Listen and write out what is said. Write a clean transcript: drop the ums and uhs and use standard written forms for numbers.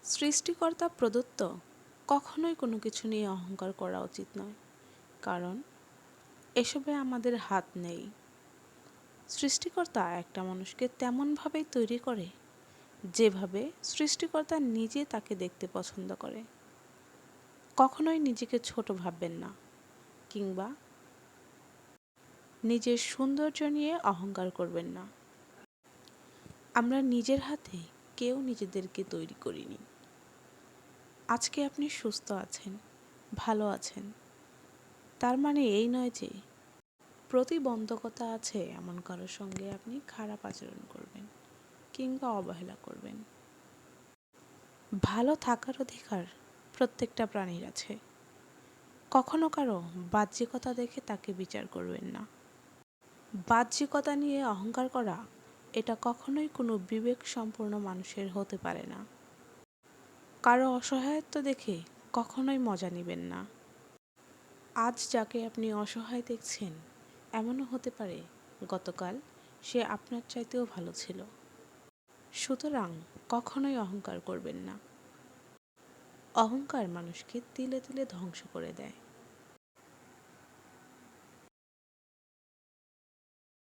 সৃষ্টিকর্তা প্রদত্ত কখনোই কোনো কিছু নিয়ে অহংকার করা উচিত নয়, কারণ এসবে আমাদের হাত নেই। সৃষ্টিকর্তা একটা মানুষকে তেমনভাবেই তৈরি করে যেভাবে সৃষ্টিকর্তা নিজে তাকে দেখতে পছন্দ করে। কখনোই নিজেকে ছোট ভাববেন না, কিংবা নিজের সৌন্দর্য নিয়ে অহংকার করবেন না। আমরা নিজের হাতে কেউ নিজেদেরকে তৈরি করিনি। আজকে আপনি সুস্থ আছেন, ভালো আছেন, তার মানে এই নয় যে প্রতিবন্ধকতা আছে এমন কারোর সঙ্গে আপনি খারাপ আচরণ করবেন কিংবা অবহেলা করবেন। ভালো থাকার অধিকার প্রত্যেকটা প্রাণীর আছে। কখনো কারো বাহ্যিকতা দেখে তাকে বিচার করবেন না। বাহ্যিকতা নিয়ে অহংকার করা এটা কখনোই কোনো বিবেক সম্পন্ন মানুষের হতে পারে না। কারো অসহায়ত্ব দেখে কখনোই মজা নেবেন না। আজ যাকে আপনি অসহায় দেখছেন, এমনও হতে পারে গতকাল সে আপনার চাইতেও ভালো ছিল। সুতরাং কখনোই অহংকার করবেন না। অহংকার মানুষকে তিলে তিলে ধ্বংস করে দেয়।